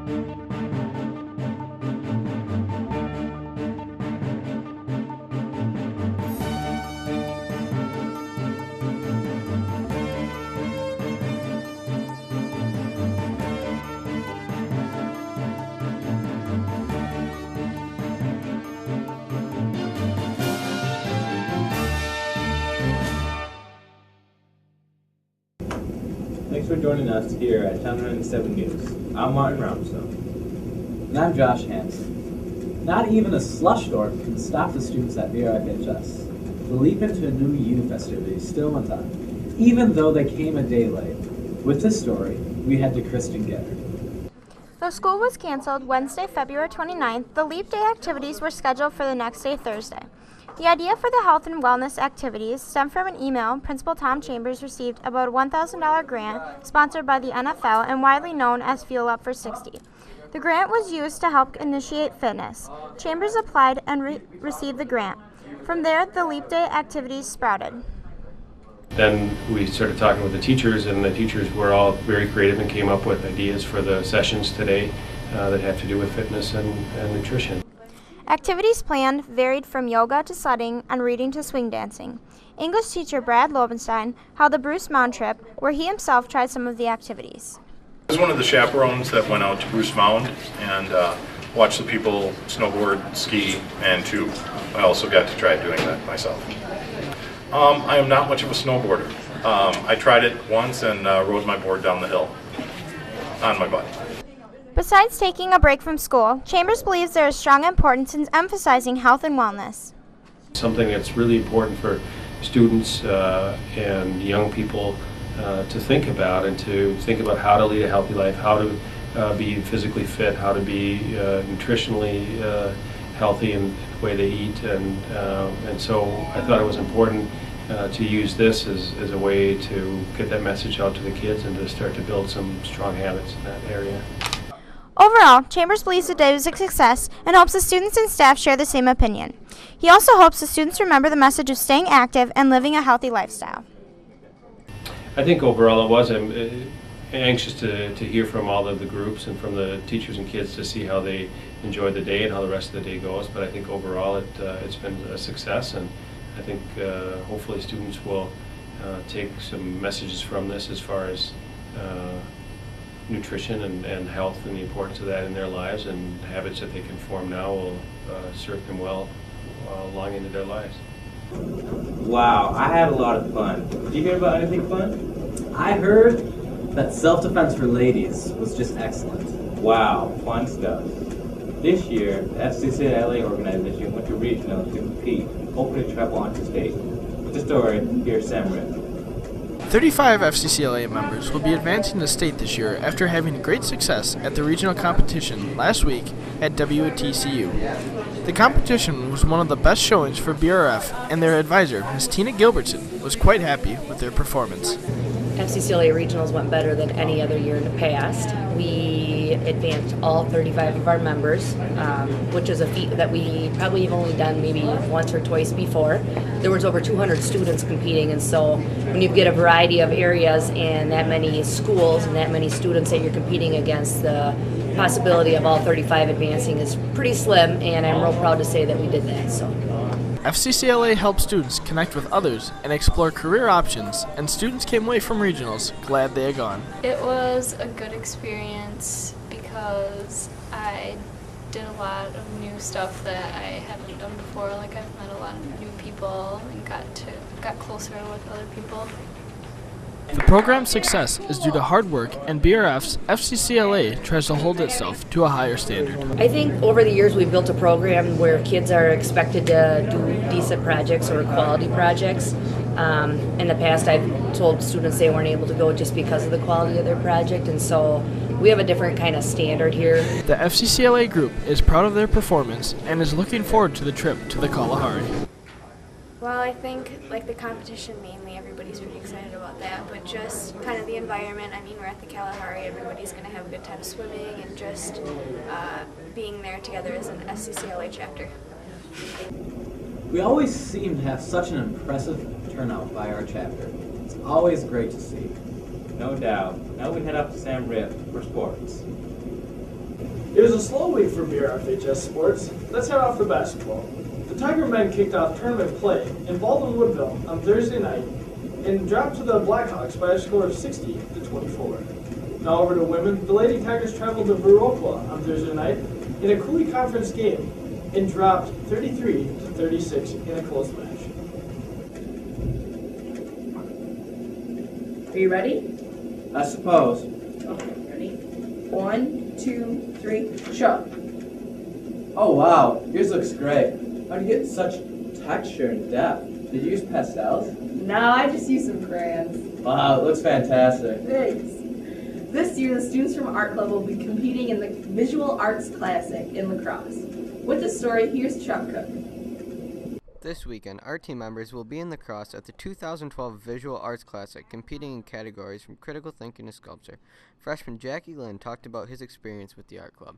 Thanks for joining us here at 1097 News. I'm Martin Ramstone. And I'm Josh Hansen. Not even a slush storm can stop the students at BRFHS. The leap into a new U festivity still went on, even though they came a day late. With this story, we head to Kristen Getter. Though school was canceled Wednesday, February 29th, the Leap Day activities were scheduled for the next day, Thursday. The idea for the health and wellness activities stemmed from an email Principal Tom Chambers received about a $1,000 grant sponsored by the NFL and widely known as Fuel Up for 60. The grant was used to help initiate fitness. Chambers applied and received the grant. From there, the Leap Day activities sprouted. Then we started talking with the teachers, and the teachers were all very creative and came up with ideas for the sessions today that have to do with fitness and nutrition. Activities planned varied from yoga to sledding and reading to swing dancing. English teacher Brad Lobenstein held a Bruce Mound trip where he himself tried some of the activities. I was one of the chaperones that went out to Bruce Mound and watched the people snowboard, ski, and tube. I also got to try doing that myself. I am not much of a snowboarder. I tried it once and rode my board down the hill on my butt. Besides taking a break from school, Chambers believes there is strong importance in emphasizing health and wellness. Something that's really important for students and young people to think about, and to think about how to lead a healthy life, how to be physically fit, how to be nutritionally healthy in the way they eat, and so I thought it was important to use this as a way to get that message out to the kids and to start to build some strong habits in that area. Overall, Chambers believes the day was a success and hopes the students and staff share the same opinion. He also hopes the students remember the message of staying active and living a healthy lifestyle. I think overall it was. I'm anxious to hear from all of the groups and from the teachers and kids to see how they enjoyed the day and how the rest of the day goes. But I think overall it's been a success, and I think hopefully students will take some messages from this as far as nutrition and health and the importance of that in their lives, and habits that they can form now will serve them well long into their lives. Wow, I had a lot of fun. Did you hear about anything fun? I heard that self-defense for ladies was just excellent. Wow, fun stuff. This year, the FCCLA organization went to regionals to compete, hoping to travel on to state. With the story, here's Sam Ritt. 35 FCCLA members will be advancing to state this year after having great success at the regional competition last week at WTCU. The competition was one of the best showings for BRF, and their advisor, Ms. Tina Gilbertson, was quite happy with their performance. FCCLA regionals went better than any other year in the past. We advanced all 35 of our members, which is a feat that we probably have only done maybe once or twice before. There was over 200 students competing, and so when you get a variety of areas and that many schools and that many students that you're competing against, the possibility of all 35 advancing is pretty slim, and I'm real proud to say that we did that. So. FCCLA helps students connect with others and explore career options, and students came away from regionals glad they had gone. It was a good experience because I did a lot of new stuff that I haven't done before. Like, I've met a lot of new people and got closer with other people. The program's success is due to hard work, and BRF's FCCLA tries to hold itself to a higher standard. I think over the years we've built a program where kids are expected to do decent projects or quality projects. In the past, I've told students they weren't able to go just because of the quality of their project, and so we have a different kind of standard here. The FCCLA group is proud of their performance and is looking forward to the trip to the Kalahari. Well, I think like the competition mainly, everybody's pretty excited about that, but just kind of the environment. I mean, we're at the Kalahari, everybody's going to have a good time swimming, and just being there together as an FCCLA chapter. We always seem to have such an impressive turnout by our chapter. It's always great to see. No doubt. Now we head up to Sam Ritt for sports. It was a slow week for BRFHS sports. Let's head off to basketball. The Tiger men kicked off tournament play in Baldwin Woodville on Thursday night and dropped to the Blackhawks by a score of 60-24. Now over to women. The Lady Tigers traveled to Viroqua on Thursday night in a Cooley Conference game and dropped 33-36 in a close match. Are you ready? I suppose. Okay, ready? 1, 2, 3, show. Oh wow, yours looks great. How do you get such texture and depth? Did you use pastels? No, I just used some crayons. Wow, it looks fantastic. Thanks. This year, the students from Art Club will be competing in the Visual Arts Classic in lacrosse. With the story, here's Chuck Cook. This weekend, our team members will be in lacrosse at the 2012 Visual Arts Classic, competing in categories from critical thinking to sculpture. Freshman Jackie Lynn talked about his experience with the art club.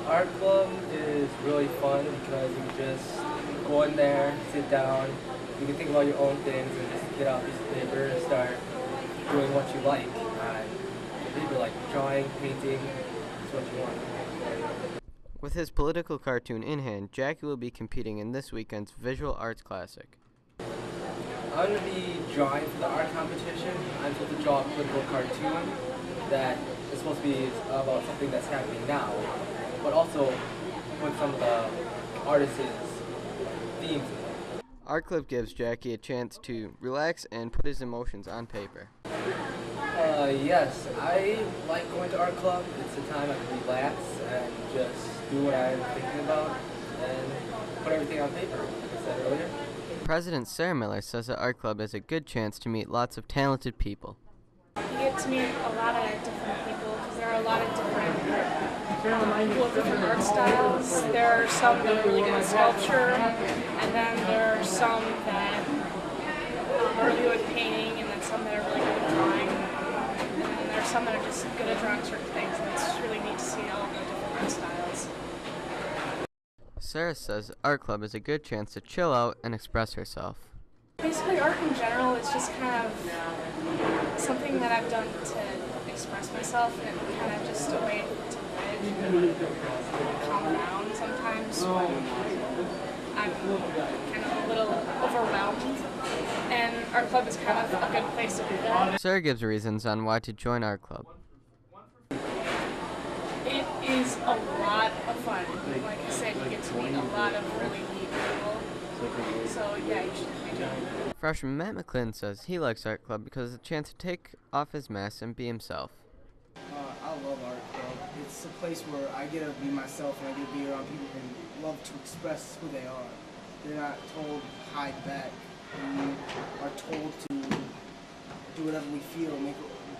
Art club is really fun because you just go in there, sit down, you can think about your own things and just get out a piece of paper and start doing what you like. Maybe like drawing, painting, it's what you want. With his political cartoon in hand, Jackie will be competing in this weekend's Visual Arts Classic. I'm going to be drawing for the art competition. I'm supposed to draw a political cartoon that is supposed to be about something that's happening now, but also put some of the artists' themes in it. Art Club gives Jackie a chance to relax and put his emotions on paper. Yes, I like going to art club. It's a time I can relax and just do what I'm thinking about and put everything on paper, like I said earlier. President Sarah Miller says that Art Club is a good chance to meet lots of talented people. You get to meet a lot of different people because there are a lot of different people with different art styles. There are some that are really good at sculpture, and then there are some that are really good at painting, and then some that are really good at drawing. And then there are some that are just good at drawing certain things, and it's really neat to see all of the different art styles. Sarah says Art Club is a good chance to chill out and express herself. Basically, art in general is just kind of something that I've done to express myself, and kind of just a way to veg and calm down sometimes when I'm kind of a little overwhelmed. And art club is kind of a good place to do that. Sarah gives reasons on why to join Art Club. It is a lot of fun. Like I said, you get to meet a lot of really neat people. So yeah, you should definitely join. Freshman Matt McClin says he likes Art Club because it's a chance to take off his mask and be himself. I love Art Club. It's a place where I get to be myself and I get to be around people who love to express who they are. They're not told hide back. We are told to do whatever we feel,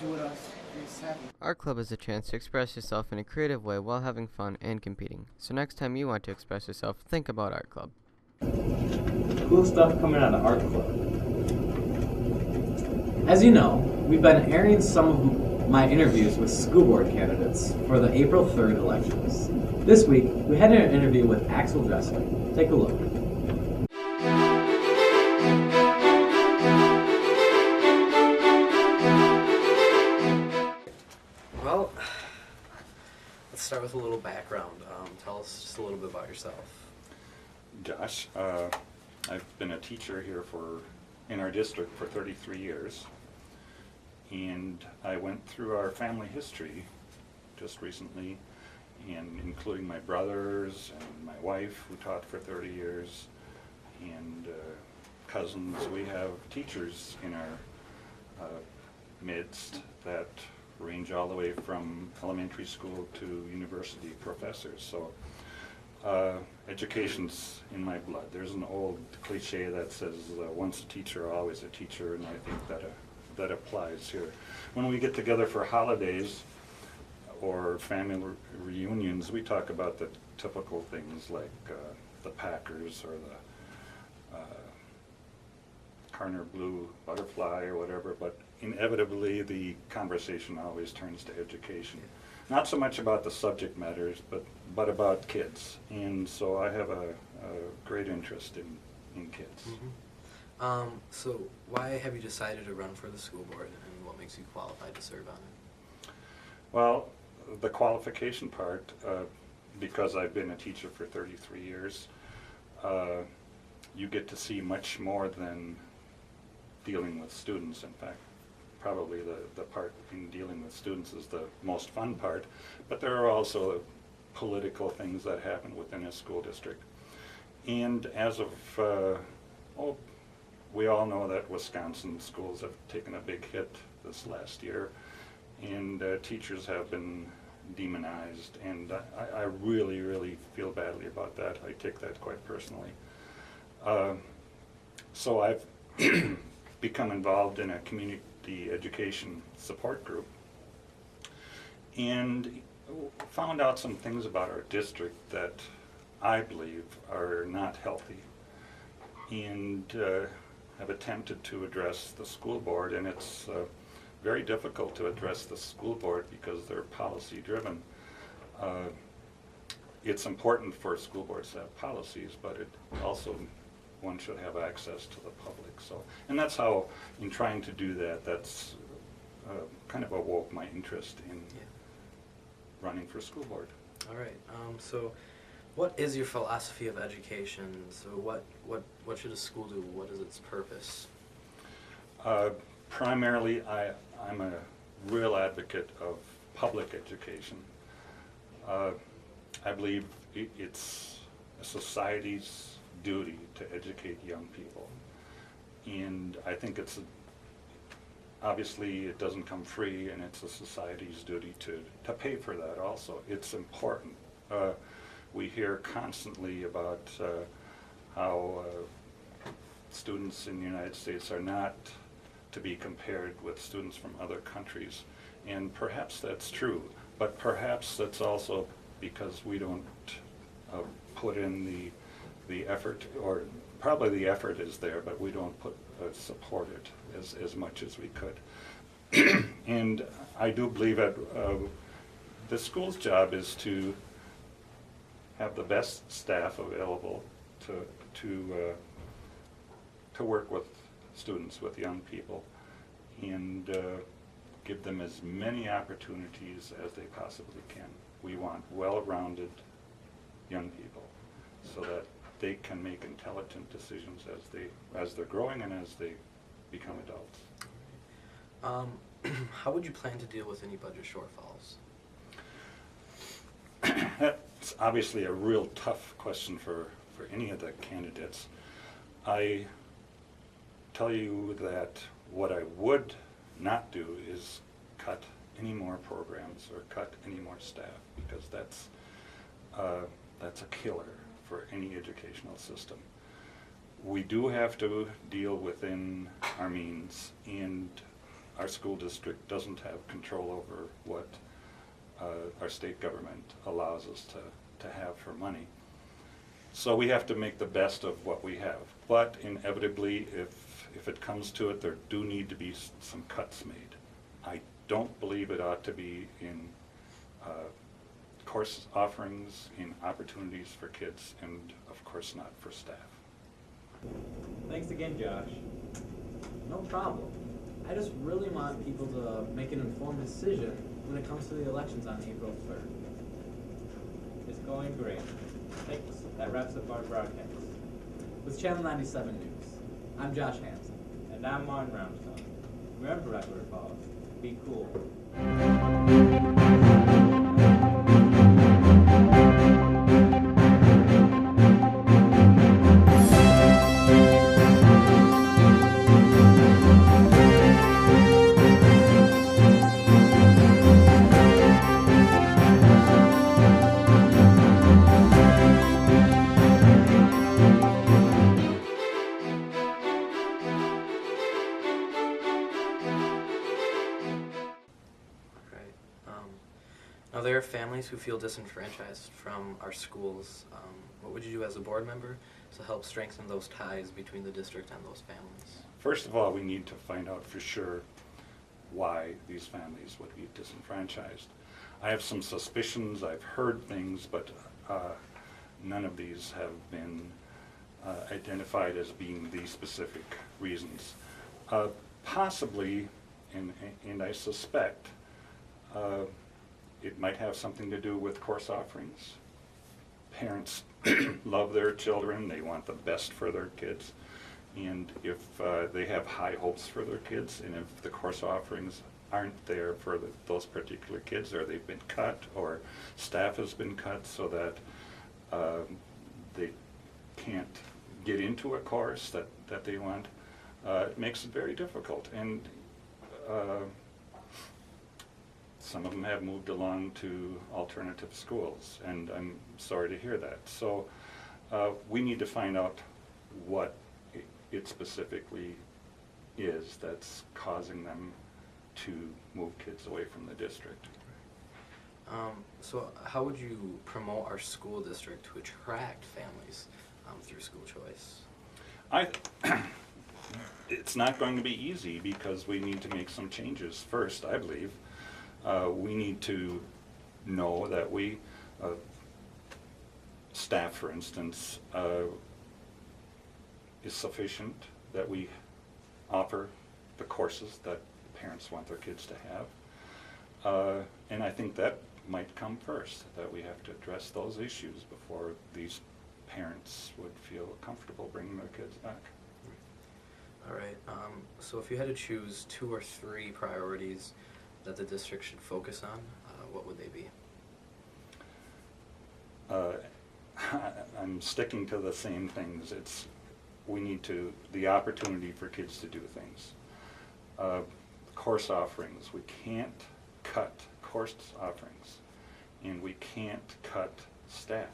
do what us makes us happy. Art Club is a chance to express yourself in a creative way while having fun and competing. So next time you want to express yourself, think about Art Club. Cool stuff coming out of Art Club. As you know, we've been airing some of my interviews with school board candidates for the April 3rd elections. This week, we had an interview with Axel Dressler. Take a look. Well, let's start with a little background. Tell us just a little bit about yourself. Josh, I've been a teacher here in our district for 33 years, and I went through our family history just recently, and including my brothers and my wife who taught for 30 years, and cousins. We have teachers in our midst that range all the way from elementary school to university professors. So education's in my blood. There's an old cliche that says once a teacher, always a teacher, and I think that applies here. When we get together for holidays or family reunions, we talk about the typical things like the Packers or the Carner Blue butterfly or whatever, but inevitably the conversation always turns to education. Not so much about the subject matters, but about kids. And so I have a great interest in kids. Mm-hmm. So why have you decided to run for the school board, and what makes you qualified to serve on it? Well, the qualification part, because I've been a teacher for 33 years, you get to see much more than dealing with students. In fact, probably the part in dealing with students is the most fun part, but there are also political things that happen within a school district. And as of, we all know that Wisconsin schools have taken a big hit this last year, and teachers have been demonized, and I really, really feel badly about that. I take that quite personally. So I've become involved in a community education support group and found out some things about our district that I believe are not healthy, and have attempted to address the school board, and it's very difficult to address the school board because they're policy driven. It's important for school boards to have policies, but it also, one should have access to the public. So, and that's how, in trying to do that, that's kind of awoke my interest in running for school board. All right. So, what is your philosophy of education? So, what should a school do? What is its purpose? Primarily, I'm a real advocate of public education. I believe it's a society's duty to educate young people, and I think it's obviously it doesn't come free, and it's a society's duty to pay for that also. It's important. We hear constantly about how students in the United States are not to be compared with students from other countries, and perhaps that's true, but perhaps that's also because we don't put in the effort, or probably the effort is there, but we don't support it as much as we could. And I do believe that the school's job is to have the best staff available to work with students, with young people, and give them as many opportunities as they possibly can. We want well-rounded young people so that they can make intelligent decisions as they're growing and as they become adults. How would you plan to deal with any budget shortfalls? That's obviously a real tough question for any of the candidates. I tell you that what I would not do is cut any more programs or cut any more staff, because that's a killer for any educational system. We do have to deal within our means, and our school district doesn't have control over what our state government allows us to have for money. So we have to make the best of what we have. But inevitably, if it comes to it, there do need to be some cuts made. I don't believe it ought to be in course offerings, in opportunities for kids, and of course not for staff. Thanks again, Josh. No problem. I just really want people to make an informed decision when it comes to the elections on April 3rd. It's going great. Thanks. That wraps up our broadcast. With Channel 97 News, I'm Josh Hansen. And I'm Martin Brownstone. Remember, Redwood Falls, be cool. Now, there are families who feel disenfranchised from our schools. What would you do as a board member to help strengthen those ties between the district and those families? First of all, we need to find out for sure why these families would be disenfranchised. I have some suspicions, I've heard things, but none of these have been identified as being the specific reasons. Possibly, and I suspect, It might have something to do with course offerings. Parents love their children, they want the best for their kids. And if they have high hopes for their kids, and if the course offerings aren't there for those particular kids, or they've been cut, or staff has been cut so that they can't get into a course that they want, it makes it very difficult. And some of them have moved along to alternative schools, and I'm sorry to hear that. So we need to find out what it specifically is that's causing them to move kids away from the district. So how would you promote our school district to attract families through school choice? It's not going to be easy because we need to make some changes. First, I believe, we need to know that we, staff for instance, is sufficient, that we offer the courses that parents want their kids to have. And I think that might come first, that we have to address those issues before these parents would feel comfortable bringing their kids back. All right, so if you had to choose 2 or 3 priorities that the district should focus on, what would they be? I'm sticking to the same things. We need the opportunity for kids to do things. Course offerings, we can't cut course offerings, and we can't cut staff.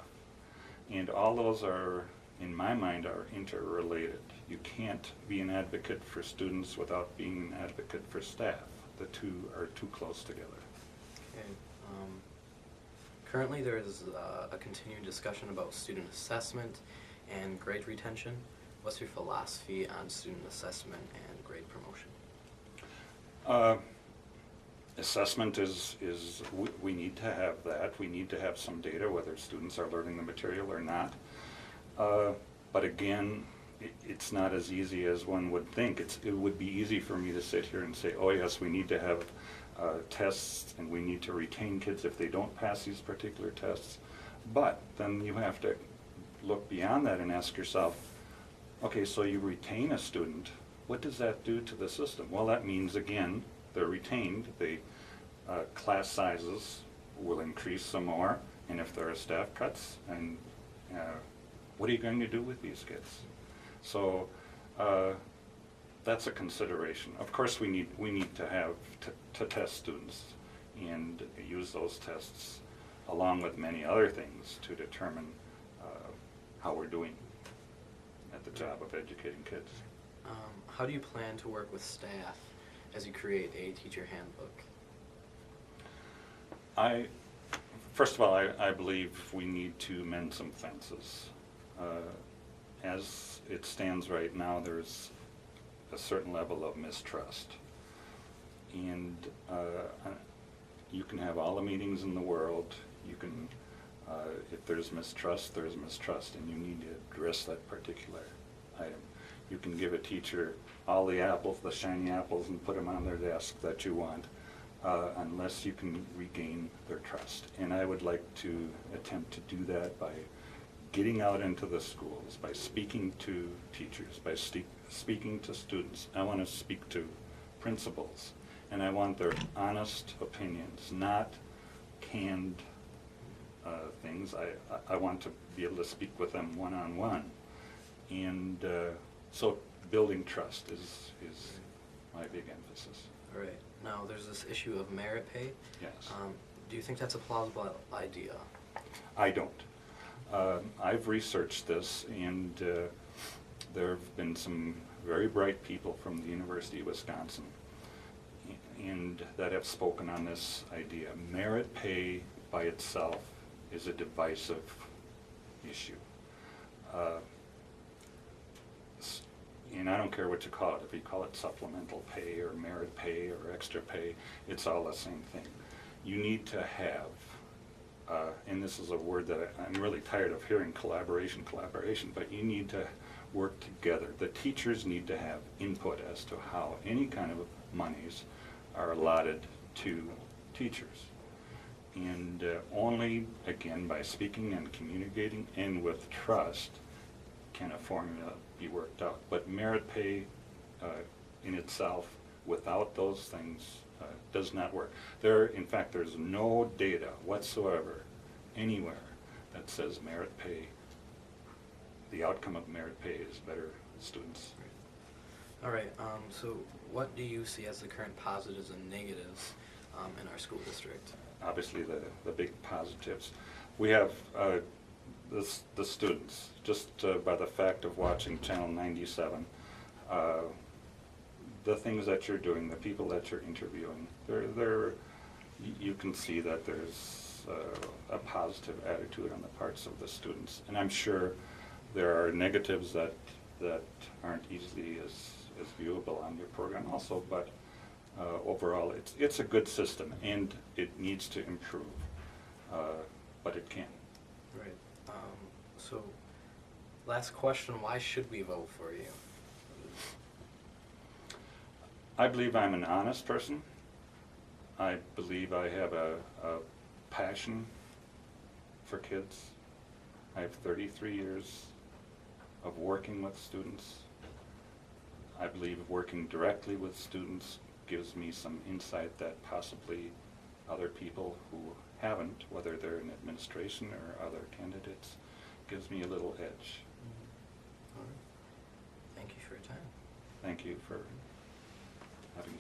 And all those are, in my mind, are interrelated. You can't be an advocate for students without being an advocate for staff. The two are too close together. Okay. Currently there is a continued discussion about student assessment and grade retention. What's your philosophy on student assessment and grade promotion? Assessment we need to have that. We need to have some data whether students are learning the material or not. But again, it's not as easy as one would think. It would be easy for me to sit here and say, oh yes, we need to have tests and we need to retain kids if they don't pass these particular tests. But then you have to look beyond that and ask yourself, okay, so you retain a student, what does that do to the system? Well, that means, again, they're retained, the class sizes will increase some more, and if there are staff cuts, and what are you going to do with these kids? So that's a consideration. Of course, we need to have to test students and use those tests along with many other things to determine how we're doing at the job of educating kids. How do you plan to work with staff as you create a teacher handbook? First of all, I believe we need to mend some fences. As it stands right now, there's a certain level of mistrust. And you can have all the meetings in the world. You can, if there's mistrust, and you need to address that particular item. You can give a teacher all the apples, the shiny apples, and put them on their desk that you want, unless you can regain their trust. And I would like to attempt to do that by getting out into the schools, by speaking to teachers, by speaking to students. I want to speak to principals, and I want their honest opinions, not canned things. I want to be able to speak with them one-on-one. And so building trust is my big emphasis. All right. Now, there's this issue of merit pay. Yes. Do you think that's a plausible idea? I don't. I've researched this, and there have been some very bright people from the University of Wisconsin and that have spoken on this idea. Merit pay by itself is a divisive issue. And I don't care what you call it. If you call it supplemental pay or merit pay or extra pay, it's all the same thing. You need to have, and this is a word that I'm really tired of hearing, collaboration, but you need to work together. The teachers need to have input as to how any kind of monies are allotted to teachers. And only, again, by speaking and communicating and with trust can a formula be worked out. But merit pay in itself, without those things, does not work. In fact, there's no data whatsoever anywhere that says merit pay, the outcome of merit pay is better students. All right, so what do you see as the current positives and negatives in our school district? Obviously, the big positives. We have the students, just by the fact of watching Channel 97, the things that you're doing, the people that you're interviewing, you can see that there's a positive attitude on the parts of the students. And I'm sure there are negatives that aren't easily as viewable on your program also, but overall it's a good system and it needs to improve, but it can. Right. So last question, why should we vote for you? I believe I'm an honest person. I believe I have a passion for kids. I have 33 years of working with students. I believe working directly with students gives me some insight that possibly other people who haven't, whether they're in administration or other candidates, gives me a little edge. All right. Thank you for your time. Thank you for having me.